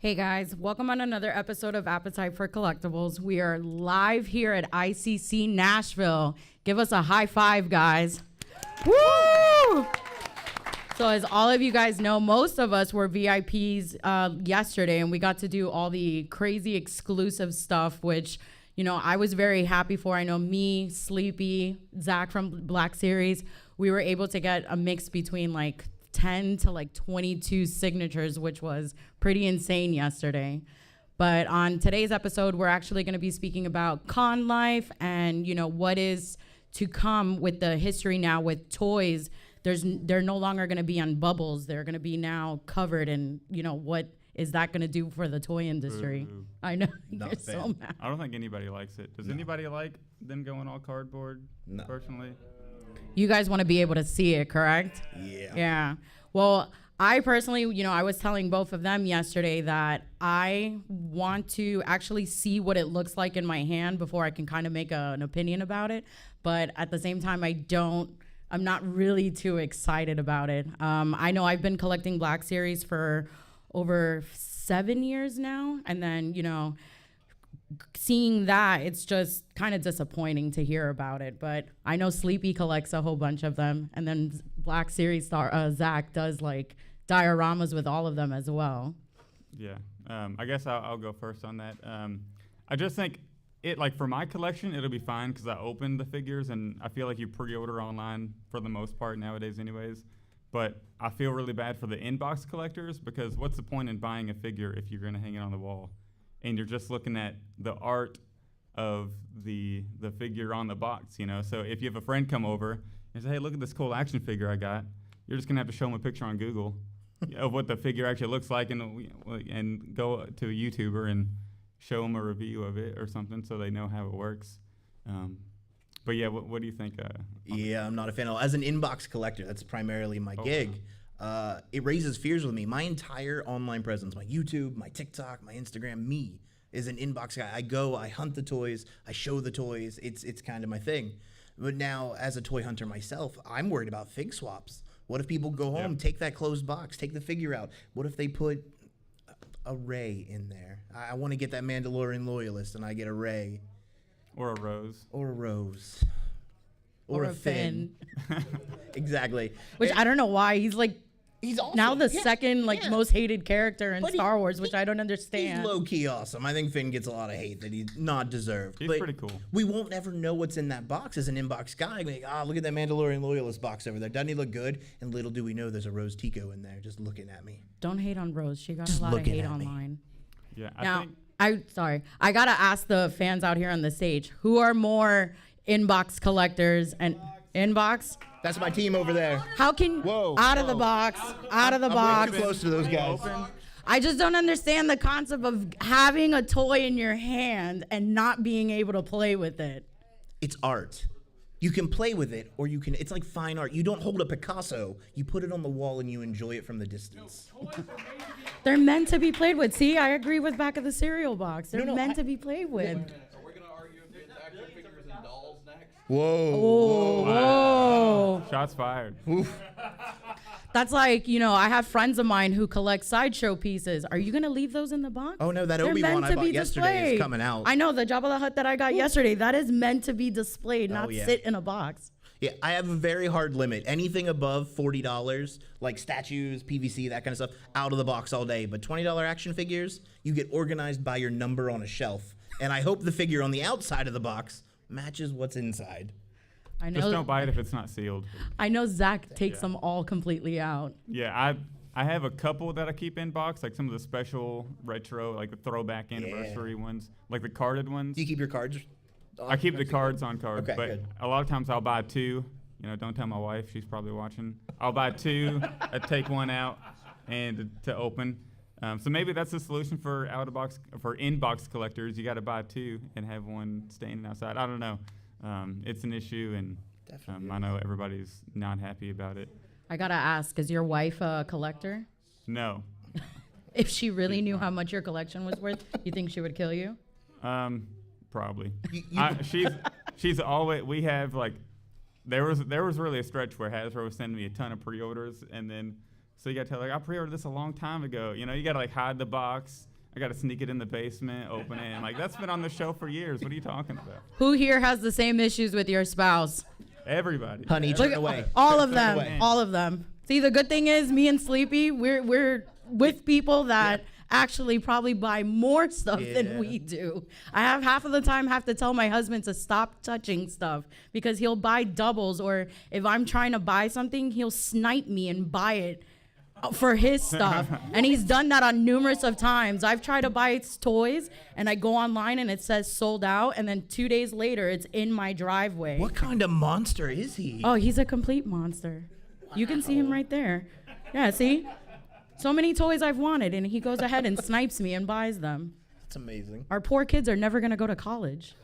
Hey guys, welcome on another episode of Appetite for Collectibles. We are live here at ICC Nashville. Give us a high five, guys. Woo! So as all of you guys know, most of us were VIPs yesterday, and we got to do all the crazy exclusive stuff, which, you know, I was very happy for. I know me, Sleepy, Zach from Black Series, we were able to get a mix between like 10 to like 22 signatures, which was pretty insane yesterday. But on today's episode, we're actually going to be speaking about con life and, you know, what is to come with the history now with toys. They're no longer going to be on bubbles. They're going to be now covered. And, you know, what is that going to do for the toy industry? Ooh. I know. Not You're a fan. so mad. I don't think anybody likes it. Does anybody like them going all cardboard? No. Personally, You guys want to be able to see it, correct? Yeah. Yeah. Well, I personally, you know, I was telling both of them yesterday that I want to actually see what it looks like in my hand before I can kind of make an opinion about it. But at the same time, I'm not really too excited about it. I know I've been collecting Black Series for over 7 years now. And then, you know, seeing that, it's just kind of disappointing to hear about it. But I know Sleepy collects a whole bunch of them. And then Black Series star Zach does like dioramas with all of them as well. yeah. I guess I'll go first on that. I just think it, like, for my collection, it'll be fine because I opened the figures, and I feel like you pre-order online for the most part nowadays anyways. But I feel really bad for the inbox collectors because what's the point in buying a figure if you're going to hang it on the wall and you're just looking at the art of the figure on the box, you know? So if you have a friend come over and say, hey, look at this cool action figure I got, you're just going to have to show them a picture on Google of what the figure actually looks like and go to a YouTuber and show them a review of it or something so they know how it works. But yeah, what do you think? Yeah, I'm not a fan. As an inbox collector, that's primarily my gig. It raises fears with me. My entire online presence, my YouTube, my TikTok, my Instagram, me is an inbox guy. I go, I hunt the toys, I show the toys. It's kind of my thing. But now, as a toy hunter myself, I'm worried about fig swaps. What if people go home, take that closed box, take the figure out? What if they put a Rey in there? I want to get that Mandalorian loyalist, and I get a Rey. Or a rose. Or a Rose. Or a Finn. Exactly. Which I don't know why. He's awesome. now the second most hated character in But Star Wars, which I don't understand. He's low-key awesome. I think Finn gets a lot of hate that he's not deserved. He's but pretty cool. We won't ever know what's in that box as an inbox guy. Like, look at that Mandalorian loyalist box over there. Doesn't he look good? And little do we know there's a Rose Tico in there just looking at me. Don't hate on Rose. She got Just a lot of looking hate at me. online. Yeah, Now, I think I gotta ask the fans out here on the stage, who are more inbox collectors and inbox? That's my team over there. How can out of the box, out of the I'm box? way too close to those guys. I just don't understand the concept of having a toy in your hand and not being able to play with it. It's art. You can play with it, or you can. It's like fine art. You don't hold a Picasso. You put it on the wall and you enjoy it from the distance. They're meant to be played with. See, I agree with back of the cereal box. They're No, meant to be played with. So we're gonna argue if there's action figures and dolls next. Whoa. Whoa. shots fired. That's like, you know, I have friends of mine who collect Sideshow pieces. Are you going to leave those in the box? Oh, no, that They're Obi-Wan meant I to bought be yesterday is displayed. coming out. I know, the Jabba the Hutt that I got yesterday, that is meant to be displayed, not yeah. sit in a box. Yeah, I have a very hard limit. Anything above $40, like statues, PVC, that kind of stuff, out of the box all day. But $20 action figures, you get organized by your number on a shelf. And I hope the figure on the outside of the box matches what's inside. I Just know. don't buy it if it's not sealed. I know Zach takes them all completely out. Yeah, I have a couple that I keep in box, like some of the special retro, like the throwback anniversary ones, like the carded ones. Do you keep your cards? I keep the cards on cards, Okay, but good. a lot of times I'll buy two. You know, don't tell my wife; she's probably watching. I'll buy two, I take one out, and to open. So maybe that's the solution for inbox collectors. You got to buy two and have one standing outside. I don't know. It's an issue, and Definitely I know everybody's not happy about it. I got to ask, is your wife a collector? No, If she really knew how much your collection was worth, you think she would kill you? probably. She's always. We have like. There was really a stretch where Hasbro was sending me a ton of pre-orders, and then so you got to tell her, I pre-ordered this a long time ago. You know, you got to like hide the box I got to sneak it in the basement, open it. I'm like, that's been on the shelf for years. What are you talking about? Who here has the same issues with your spouse? Everybody. Honey, turn away. All of Turn them. away. All of them. See, the good thing is, me and Sleepy, we're with people that actually probably buy more stuff than we do. I have half of the time have to tell my husband to stop touching stuff because he'll buy doubles, or if I'm trying to buy something, he'll snipe me and buy it for his stuff. And he's done that on numerous of times. I've tried to buy toys and I go online and it says sold out, and then 2 days later it's in my driveway. What kind of monster is he? Oh, he's a complete monster. You can see him right there. Yeah, see? So many toys I've wanted, and he goes ahead and snipes me and buys them. That's amazing. Our poor kids are never gonna go to college.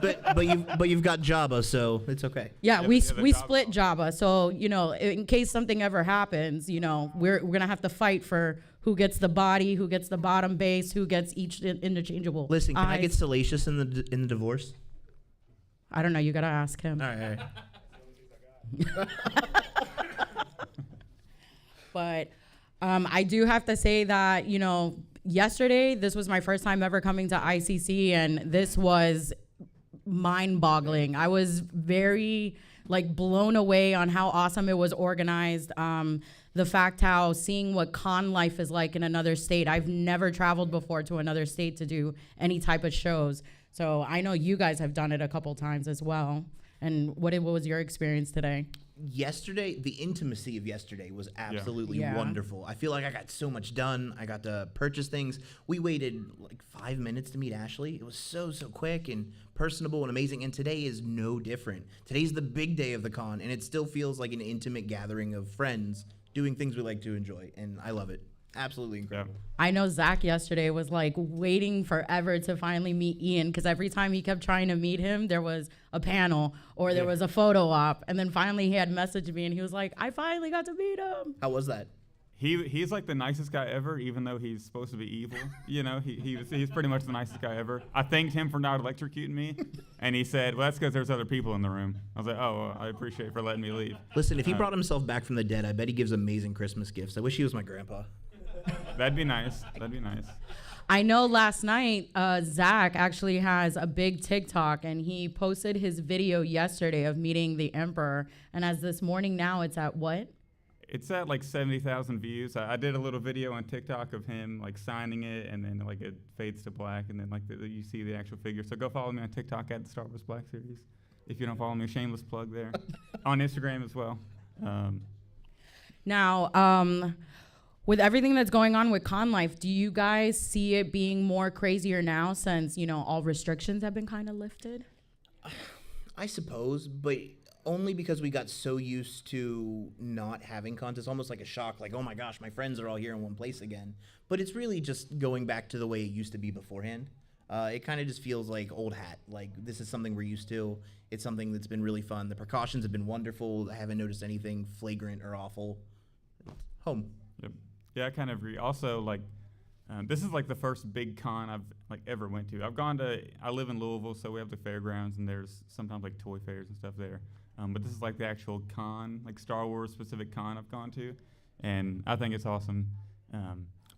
But you've got Jabba, so it's okay. Yeah, Yeah, we but yeah, the we job- split Jabba, so in case something ever happens, we're gonna have to fight for who gets the body, who gets the bottom base, who gets each interchangeable. Listen, can I eyes. get salacious in the divorce? I don't know. You gotta ask him. All right. But I do have to say that, yesterday, this was my first time ever coming to ICC, and this was mind-boggling. I was very, blown away on how awesome it was organized. The fact how seeing what con life is like in another state. I've never traveled before to another state to do any type of shows. So I know you guys have done it a couple times as well. And what was your experience today? Yesterday, the intimacy of yesterday was absolutely Yeah. wonderful. I feel like I got so much done. I got to purchase things. We waited 5 minutes to meet Ashley. It was so quick and personable and amazing. And today is no different. Today's the big day of the con, and it still feels like an intimate gathering of friends doing things we like to enjoy. And I love it. Absolutely incredible. I know Zach yesterday was waiting forever to finally meet Ian, because every time he kept trying to meet him, there was a panel or there was a photo op. And then finally he had messaged me and he was like, I finally got to meet him. How was that? He's like the nicest guy ever, even though he's supposed to be evil. He's pretty much the nicest guy ever. I thanked him for not electrocuting me, and he said, well, that's because there's other people in the room. I was like, oh, well, I appreciate it for letting me leave. Listen, if he brought himself back from the dead, I bet he gives amazing Christmas gifts. I wish he was my grandpa. That'd be nice. I know last night, Zach actually has a big TikTok, and he posted his video yesterday of meeting the Emperor. And as this morning now, it's at what? It's at 70,000 views. I did a little video on TikTok of him signing it, and then it fades to black, and then you see the actual figure. So go follow me on TikTok at the Star Wars Black Series. If you don't follow me, shameless plug there. On Instagram as well. Now, with everything that's going on with con life, do you guys see it being more crazier now since, all restrictions have been kind of lifted? I suppose, but only because we got so used to not having cons. It's almost like a shock, oh my gosh, my friends are all here in one place again. But it's really just going back to the way it used to be beforehand. It kind of just feels like old hat. This is something we're used to. It's something that's been really fun. The precautions have been wonderful. I haven't noticed anything flagrant or awful. Home. Yep. Yeah, I kind of agree. Also, this is the first big con I've ever went to. I live in Louisville, so we have the fairgrounds, and there's sometimes toy fairs and stuff there. But this is the actual con, Star Wars specific con I've gone to, and I think it's awesome.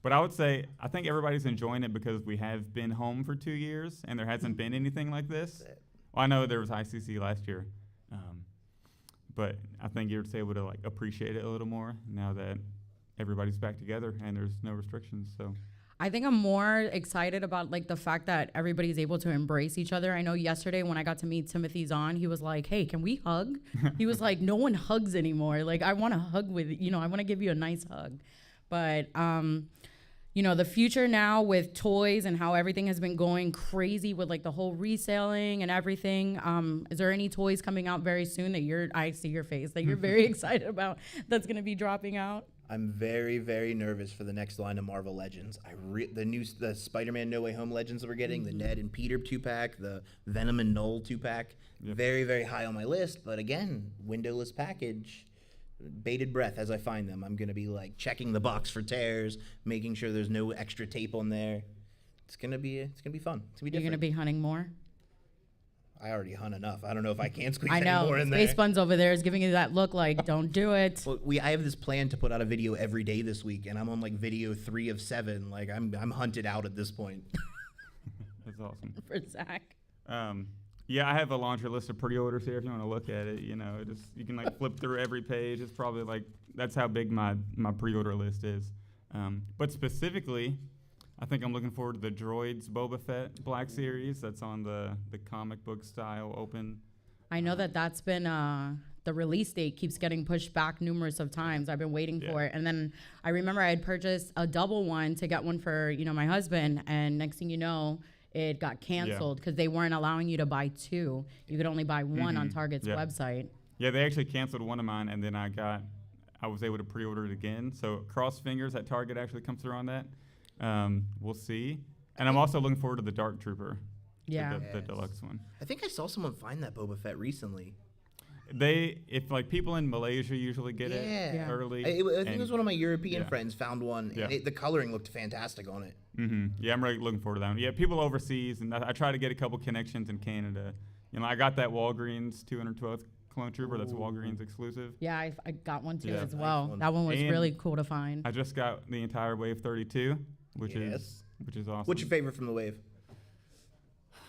But I would say I think everybody's enjoying it because we have been home for 2 years, and there hasn't been anything like this. Well, I know there was ICC last year, but I think you're able to appreciate it a little more now that everybody's back together and there's no restrictions. So I think I'm more excited about the fact that everybody's able to embrace each other. I know yesterday when I got to meet Timothy Zahn, he was like, hey, can we hug? He was like, no one hugs anymore. I want to hug with, I want to give you a nice hug. But, the future now with toys and how everything has been going crazy with the whole reselling and everything. Is there any toys coming out very soon that I see your face, that you're very excited about that's going to be dropping out? I'm very, very nervous for the next line of Marvel Legends. The Spider-Man No Way Home Legends that we're getting, the Ned and Peter 2-pack, the Venom and Knoll 2-pack. Yep. Very, very high on my list. But again, windowless package, bated breath as I find them. I'm going to be checking the box for tears, making sure there's no extra tape on there. It's going to be fun. It's going to be different. You're going to be hunting more? I already hunt enough. I don't know if I can squeeze I any know. more in Space there. Buns over there is giving you that look like, don't do it. Well, I have this plan to put out a video every day this week, and I'm on like video 3 of 7. Like I'm hunted out at this point. That's awesome. For Zach. Yeah, I have a laundry list of pre-orders here if you want to look at it. You know, you can like flip through every page. It's probably like, that's how big my pre-order list is. But specifically, I think I'm looking forward to the Droids Boba Fett Black Series. That's on the comic book style open. I know that's been, the release date keeps getting pushed back numerous of times. I've been waiting for it. And then I remember I had purchased a double one to get one for, my husband. And next thing you know, it got canceled because they weren't allowing you to buy 2. You could only buy one on Target's website. Yeah, they actually canceled one of mine, and then I was able to pre-order it again. So cross fingers that Target actually comes through on that. We'll see. And I'm also looking forward to the Dark Trooper. Yeah. The deluxe one. I think I saw someone find that Boba Fett recently. If like people in Malaysia usually get it early. I think it was one of my European yeah. friends found one. Yeah. And the coloring looked fantastic on it. Yeah, I'm really looking forward to that one. Yeah, people overseas, and I try to get a couple connections in Canada. I got that Walgreens 212th Clone Trooper. That's Walgreens exclusive. Yeah, I got one too Yeah. as well. Nice. That one was And really cool to find. I just got the entire Wave 32, which is awesome. What's your favorite from the wave?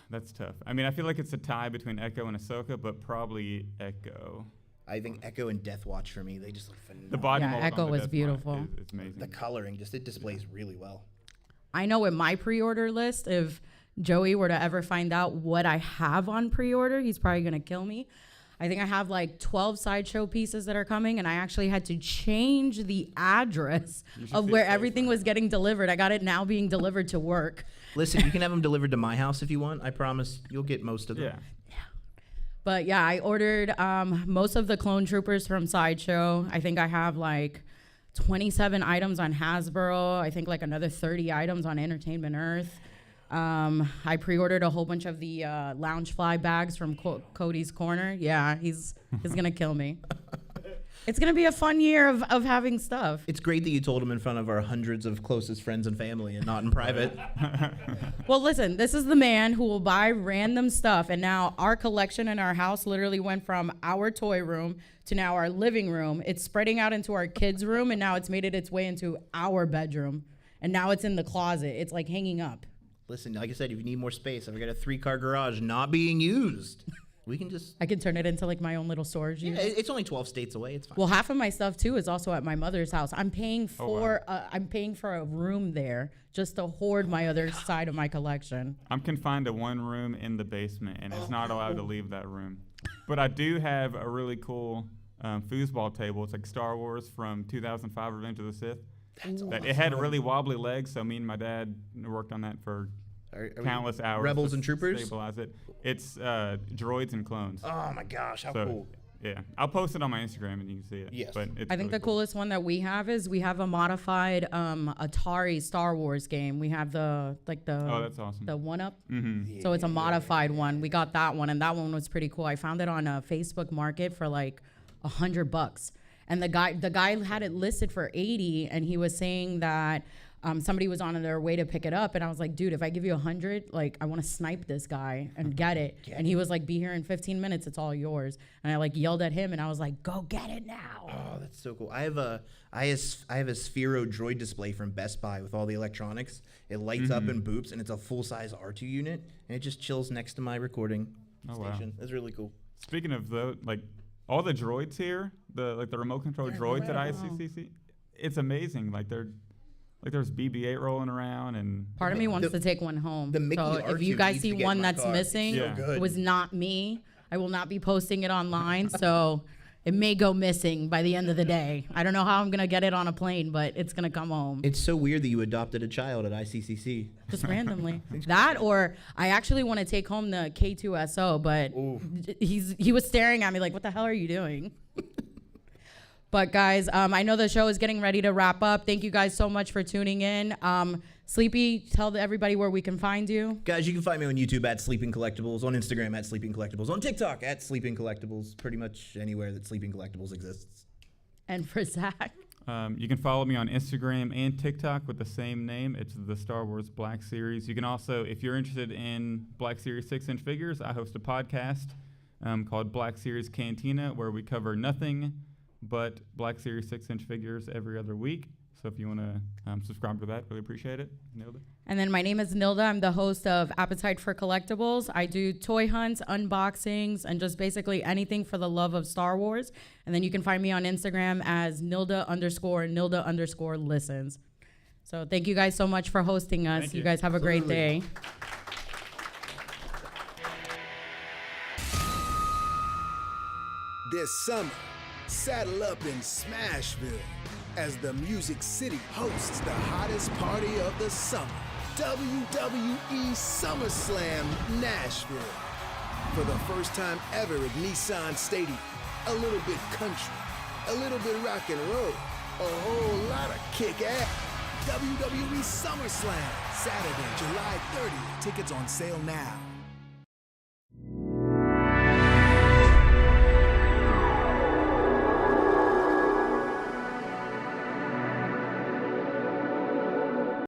That's tough. I mean, I feel like it's a tie between Echo and Ahsoka, but probably Echo. I think Echo and Death Watch for me. They just look phenomenal. The body Yeah, mold Echo on the was Death beautiful. Watch is amazing. The coloring, it displays really well. I know in my pre-order list, if Joey were to ever find out what I have on pre-order, he's probably going to kill me. I think I have like 12 Sideshow pieces that are coming, and I actually had to change the address of where everything was getting delivered. I got it now being delivered to work. Listen, you can have them delivered to my house if you want. I promise you'll get most of them. Yeah. But yeah, I ordered most of the Clone Troopers from Sideshow. I think I have like 27 items on Hasbro. I think like another 30 items on Entertainment Earth. I pre-ordered a whole bunch of the Loungefly bags from Cody's Corner. Yeah, he's gonna kill me. It's gonna be a fun year of having stuff. It's great that you told him in front of our hundreds of closest friends and family and not in private. Well, listen, this is the man who will buy random stuff, and now our collection in our house literally went from our toy room to now our living room. It's spreading out into our kids' room, and now it's made its way into our bedroom, and now it's in the closet. It's like hanging up. Listen, like I said, if you need more space, I've got a 3-car garage not being used. We can just... I can turn it into like my own little storage Yeah, unit. it's only 12 states away. It's fine. Well, half of my stuff too is also at my mother's house. I'm paying for a room there just to hoard my other side of my collection. I'm confined to one room in the basement, and it's not allowed to leave that room. But I do have a really cool foosball table. It's like Star Wars from 2005 Revenge of the Sith. That's awesome. It had really wobbly legs, so me and my dad worked on that for Are we countless hours. Rebels to and Troopers? Stabilize it. It's droids and clones. Oh my gosh, how So, cool. Yeah, I'll post it on my Instagram and you can see it. Yes. But it's I think the really cool. coolest one that we have is we have a modified Atari Star Wars game. We have Oh, that's awesome. the 1-up. Mm-hmm. So it's a modified one. We got that one, and that one was pretty cool. I found it on a Facebook Market for like $100, and the guy had it listed for 80, and he was saying that somebody was on their way to pick it up, and I was like, dude, if I give you 100, like I want to snipe this guy and get it. And he was like, be here in 15 minutes, it's all yours. And I like yelled at him, and I was like, go get it now. Oh, that's so cool. I have a Sphero droid display from Best Buy with all the electronics. It lights up and boops, and it's a full-size R2 unit, and it just chills next to my recording station. That's really cool. Speaking of like all the droids here, the remote control droids at ICCC, it's amazing. Like there's BB-8 rolling around, and Part of me wants to take one home. the Mickey So if you R2 guys needs see to get in one my that's car. missing, Yeah. So good. it was not me. I will not be posting it online, so it may go missing by the end of the day. I don't know how I'm gonna get it on a plane, but it's gonna come home It's so weird that you adopted a child at ICCC. just randomly. That, or I actually want to take home the K2SO, but he was staring at me like, "What the hell are you doing?" But guys, I know the show is getting ready to wrap up. Thank you guys so much for tuning in. Sleepy, tell everybody where we can find you. Guys, you can find me on YouTube at Sleeping Collectibles, on Instagram at Sleeping Collectibles, on TikTok at Sleeping Collectibles, pretty much anywhere that Sleeping Collectibles exists. And for Zach, You can follow me on Instagram and TikTok with the same name. It's the Star Wars Black Series. You can also, if you're interested in Black Series 6-inch figures, I host a podcast called Black Series Cantina, where we cover nothing but Black Series 6-inch figures every other week. So if you want to subscribe to that, really appreciate it. Nilda. And then my name is Nilda. I'm the host of Appetite for Collectibles. I do toy hunts, unboxings, and just basically anything for the love of Star Wars. And then you can find me on Instagram as Nilda_listens. So thank you guys so much for hosting us. Thank You you. guys have a great day. This summer, saddle up in Smashville as the Music City hosts the hottest party of the summer, WWE SummerSlam Nashville. For the first time ever at Nissan Stadium, a little bit country, a little bit rock and roll, a whole lot of kick-ass. WWE SummerSlam, Saturday, July 30th. Tickets on sale now.